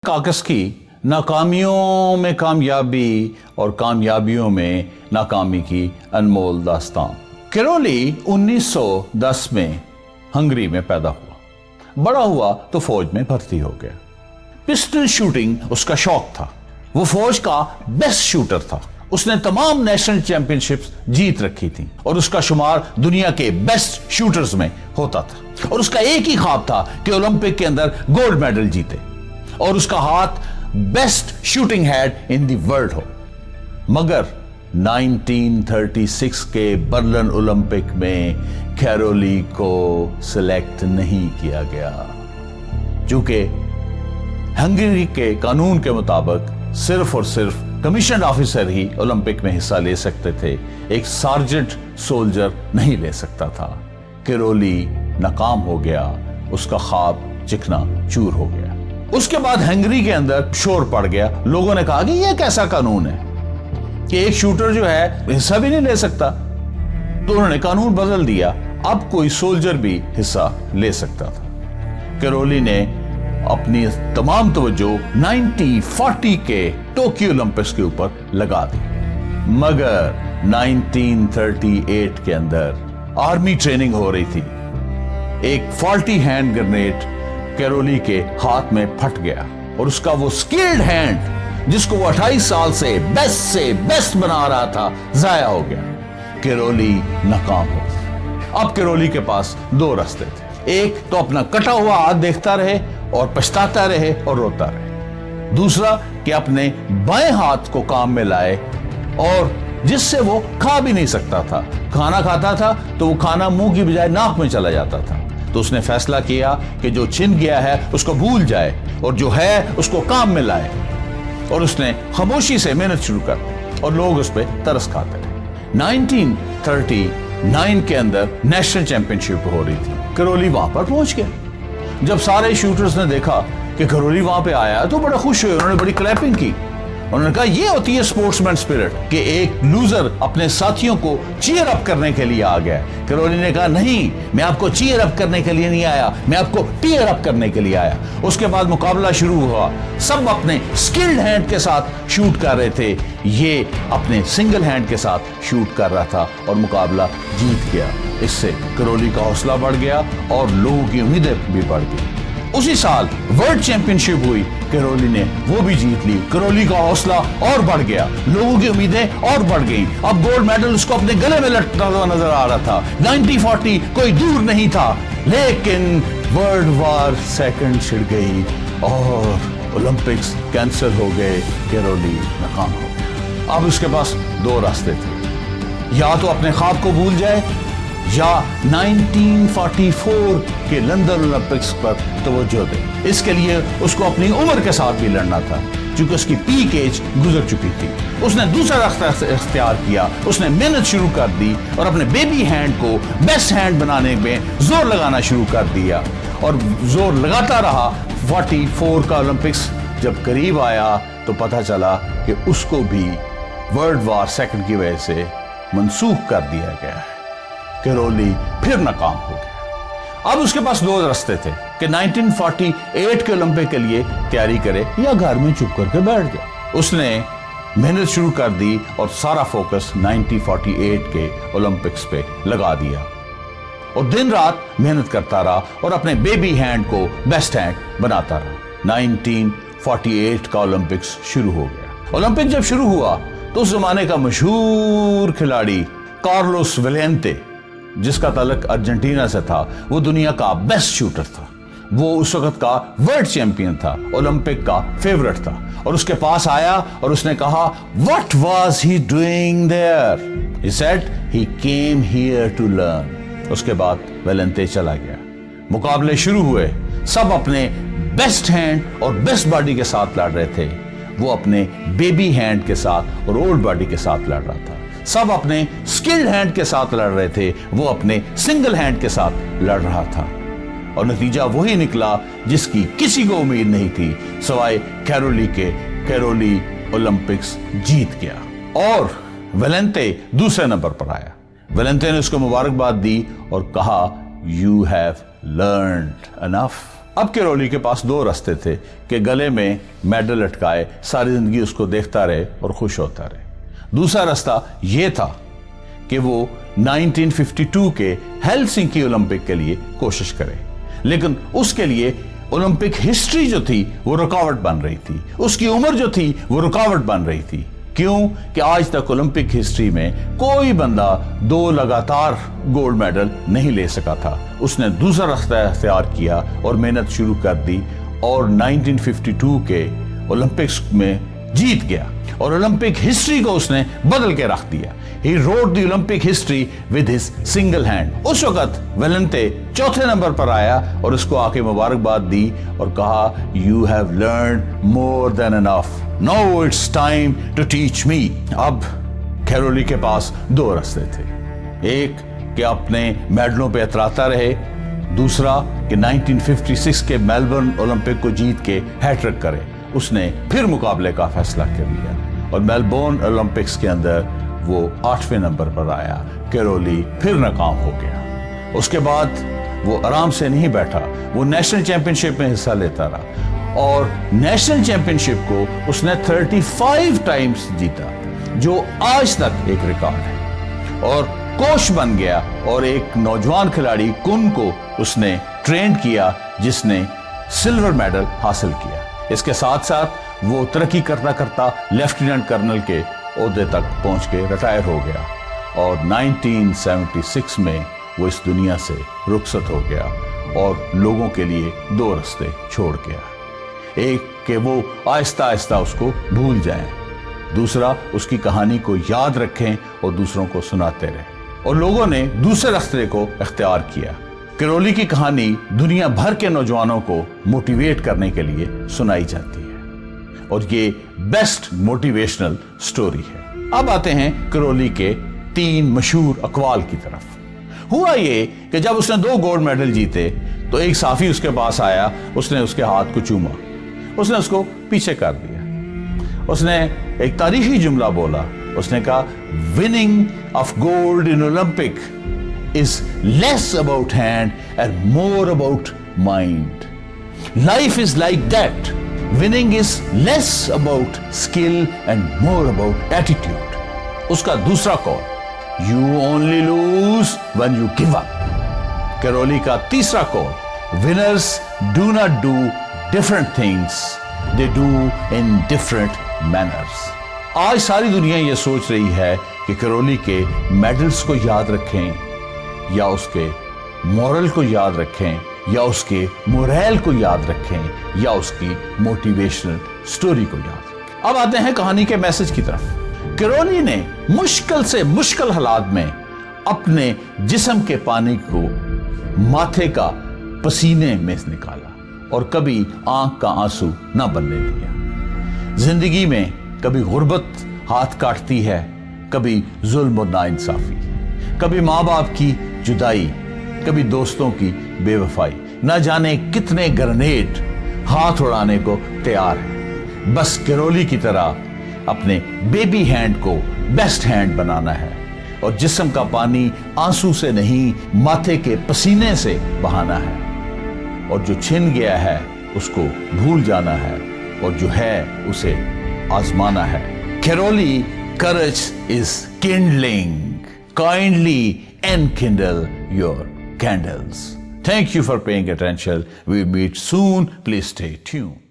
काकस की नाकामियों में कामयाबी और कामयाबियों में नाकामी की अनमोल दास्तान। कैरोली 1910 में हंगरी में पैदा हुआ। बड़ा हुआ तो फौज में भर्ती हो गया। पिस्टल शूटिंग उसका शौक था। वो फौज का बेस्ट शूटर था। उसने तमाम नेशनल चैंपियनशिप्स जीत रखी थी और उसका शुमार दुनिया के बेस्ट शूटर्स में होता था। और उसका एक ही ख्वाब था कि ओलंपिक के अंदर गोल्ड मेडल जीते और उसका हाथ best shooting head in the world हो। मगर 1936 के बर्लिन ओलंपिक में कैरोली को सिलेक्ट नहीं किया गया, क्योंकि हंगरी के कानून के मुताबिक सिर्फ और सिर्फ कमीशन ऑफिसर ही ओलंपिक में हिस्सा ले सकते थे। एक सार्जेंट सोल्जर नहीं ले सकता था। कैरोली नाकाम हो गया, उसका ख्वाब चिकना चूर हो गया। उसके बाद हंगरी के अंदर शोर पड़ गया। लोगों ने कहा कि यह कैसा कानून है कि एक शूटर जो है हिस्सा भी नहीं ले सकता। तो उन्होंने कानून बदल दिया, अब कोई सोल्जर भी हिस्सा ले सकता था। कैरोली ने अपनी तमाम तवज्जो 1940 के टोक्यो ओलंपिक्स के ऊपर लगा दी। मगर 1938 के अंदर आर्मी ट्रेनिंग हो रही थी। एक फॉल्टी हैंड ग्रेनेड कैरोली के हाथ में फट गया और उसका वो स्किल्ड हैंड जिसको वो 28 साल से बेस्ट बना रहा था, जाया हो गया। कैरोली नाकाम हो गया। अब कैरोली के पास दो रास्ते थे। एक तो अपना कटा हुआ हाथ देखता रहे और पछताता रहे और रोता रहे। दूसरा कि अपने बाएं हाथ को काम में लाए और जिससे वो खा भी नहीं सकता था। खाना खाता था तो वो खाना मुंह की बजाय नाक में चला जाता था। तो उसने फैसला किया कि जो छिन गया है उसको भूल जाए और जो है उसको काम में लाए। और उसने खामोशी से मेहनत शुरू कर दी और लोग उस पर तरस खाते रहे। 1939 के अंदर नेशनल चैंपियनशिप हो रही थी। कैरोली वहां पर पहुंच गया। जब सारे शूटर्स ने देखा कि कैरोली वहां पे आया तो बड़ा खुश हुए। उन्होंने बड़ी क्लैपिंग की। उन्होंने कहा ये होती है स्पोर्ट्समैन स्पिरिट कि एक लूजर अपने साथियों को चीयर अप करने के लिए आ गया। कैरोली ने कहा नहीं, मैं आपको चीयर अप करने के लिए नहीं आया, मैं आपको टीयर अप करने के लिए आया। उसके बाद मुकाबला शुरू हुआ। सब अपने स्किल्ड हैंड के साथ शूट कर रहे थे, ये अपने सिंगल हैंड के साथ शूट कर रहा था और मुकाबला जीत गया। इससे कैरोली का हौसला बढ़ गया और लोगों की उम्मीदें भी बढ़ गई। उसी साल वर्ल्ड चैंपियनशिप हुई, कैरोली ने वो भी जीत ली। कैरोली का हौसला और बढ़ गया, लोगों की उम्मीदें और बढ़ गईं। अब गोल्ड मेडल उसको अपने गले में लटकता हुआ नजर आ रहा था। 1940 कोई दूर नहीं था। लेकिन वर्ल्ड वॉर सेकंड छिड़ गई और ओलंपिक्स कैंसिल हो गए। कैरोली नाकाम हो गया। अब उसके पास दो रास्ते थे, या तो अपने ख्वाब को भूल जाए या 1944 के लंदन ओलंपिक्स पर तवज्जो दे। इसके लिए उसको अपनी उम्र के साथ भी लड़ना था, क्योंकि उसकी पीक एज गुजर चुकी थी। उसने दूसरा रास्ता इख्तियार किया। उसने मेहनत शुरू कर दी और अपने बेबी हैंड को बेस्ट हैंड बनाने में जोर लगाना शुरू कर दिया और जोर लगाता रहा। 44 का ओलंपिक्स जब करीब आया तो पता चला कि उसको भी वर्ल्ड वॉर सेकंड की वजह से मनसूख कर दिया गया है। कैरोली फिर नाकाम हो गया। अब उसके पास दो रास्ते थे कि 1948 के ओलंपिक के लिए तैयारी करे या घर में चुप करके बैठ जाए। उसने मेहनत शुरू कर दी और सारा फोकस 1948 के ओलंपिक्स पे लगा दिया और दिन रात मेहनत करता रहा और अपने बेबी हैंड को बेस्ट हैंड बनाता रहा। 1948 का ओलंपिक्स शुरू हो गया। ओलंपिक जब शुरू हुआ तो उस जमाने का मशहूर खिलाड़ी कार्लोस वेलेंते, जिसका ताल्लुक अर्जेंटीना से था, वो दुनिया का बेस्ट शूटर था। वो उस वक्त का वर्ल्ड चैंपियन था, ओलंपिक का फेवरेट था। और उसके पास आया और उसने कहा what was he doing there? He said he came here to learn. उसके बाद वेलेंते चला गया। मुकाबले शुरू हुए। सब अपने बेस्ट हैंड और बेस्ट बॉडी के साथ लड़ रहे थे। वो अपने बेबी हैंड के साथ और ओल्ड बॉडी के साथ लड़ रहा था। सब अपने स्किल्ड हैंड के साथ लड़ रहे थे, वो अपने सिंगल हैंड के साथ लड़ रहा था। और नतीजा वही निकला जिसकी किसी को उम्मीद नहीं थी सवाए कैरोली के। कैरोली ओलंपिक्स जीत गया और वेलेंते दूसरे नंबर पर आया। वेलेंते ने उसको मुबारकबाद दी और कहा यू हैव लर्न्ड एनफ। اب کیرولی کے پاس دو راستے تھے کہ گلے میں میڈل لٹکائے ساری زندگی اس کو دیکھتا رہے اور خوش ہوتا رہے. دوسرا راستہ یہ تھا کہ وہ 1952 کے ہیلسنکی اولمپک کے لیے کوشش کرے, لیکن اس کے لیے اولمپک ہسٹری جو تھی وہ رکاوٹ بن رہی تھی, اس کی عمر جو تھی وہ رکاوٹ بن رہی تھی. کیوں کہ آج تک اولمپک ہسٹری میں کوئی بندہ 2 لگاتار گولڈ میڈل نہیں لے سکا تھا. اس نے دوسرا راستہ اختیار کیا اور محنت شروع کر دی اور 1952 کے اولمپکس میں جیت گیا اور اولمپک ہسٹری کو اس نے بدل کے رکھ دیا. He wrote the Olympic history with his single hand. اس وقت ویلنٹے چوتھے نمبر پر آیا اور اس کو آ کے مبارکباد دی اور کہا You have learned more than enough. Now it's time to teach me. اب کیرولی کے پاس 2 راستے تھے, ایک کہ اپنے میڈلوں پہ اتراتا رہے, دوسرا کہ 1956 کے میلبرن اولمپک کو جیت کے ہیٹرک کرے. اس نے پھر مقابلے کا فیصلہ کر لیا اور میلبورن اولمپکس کے اندر وہ 8ویں نمبر پر آیا. کیرولی پھر ناکام ہو گیا. اس کے بعد وہ آرام سے نہیں بیٹھا, وہ نیشنل چیمپئن شپ میں حصہ لیتا رہا اور نیشنل چیمپئن شپ کو اس نے 35 ٹائمز جیتا, جو آج تک ایک ریکارڈ ہے, اور کوچ بن گیا اور ایک نوجوان کھلاڑی کن کو اس نے ٹرین کیا جس نے سلور میڈل حاصل کیا. اس کے ساتھ ساتھ وہ ترقی کرتا کرتا لیفٹیننٹ کرنل کے عہدے تک پہنچ کے ریٹائر ہو گیا اور 1976 میں وہ اس دنیا سے رخصت ہو گیا اور لوگوں کے لیے 2 راستے چھوڑ گیا. ایک کہ وہ آہستہ آہستہ اس کو بھول جائیں, دوسرا اس کی کہانی کو یاد رکھیں اور دوسروں کو سناتے رہیں. اور لوگوں نے دوسرے راستے کو اختیار کیا. کیرولی کی کہانی دنیا بھر کے نوجوانوں کو موٹیویٹ کرنے کے لیے سنائی جاتی ہے اور یہ بیسٹ موٹیویشنل سٹوری ہے. اب آتے ہیں کیرولی کے 3 مشہور اقوال کی طرف. ہوا یہ کہ جب اس نے 2 گولڈ میڈل جیتے تو ایک صحافی اس کے پاس آیا, اس نے اس کے ہاتھ کو چوما, اس نے اس کو پیچھے کر دیا, اس نے ایک تاریخی جملہ بولا, اس نے کہا winning of gold in Olympic is less about hand and more about mind. Life is like that. Winning is less about skill and more about attitude. اس کا دوسرا قول, you only lose when you give up. کیرولی کا تیسرا قول, winners do not do different things, they do in different manners. آج ساری دنیا یہ سوچ رہی ہے کہ کیرولی کے میڈلز کو یاد رکھیں یا اس کے مورل کو یاد رکھیں یا اس کے موریل کو یاد رکھیں یا اس کی موٹیویشنل سٹوری کو یاد رکھیں. اب آتے ہیں کہانی کے میسج کی طرف. کیرولی نے مشکل سے مشکل حالات میں اپنے جسم کے پانی کو ماتھے کا پسینے میں نکالا اور کبھی آنکھ کا آنسو نہ بننے دیا. زندگی میں کبھی غربت ہاتھ کاٹتی ہے, کبھی ظلم و ناانصافی, کبھی ماں باپ کی جدائی, کبھی دوستوں کی بے وفائی, نہ جانے کتنے گرنیڈ ہاتھ اڑانے کو تیار ہے. بس کیرولی کی طرح اپنے بیبی ہینڈ کو بیسٹ ہینڈ بنانا ہے اور جسم کا پانی آنسو سے نہیں ماتھے کے پسینے سے بہانا ہے, اور جو چھن گیا ہے اس کو بھول جانا ہے اور جو ہے اسے آزمانا ہے. کیرولی courage is kindling. Kindly enkindle your candles. Thank you for paying attention. We meet soon. Please stay tuned.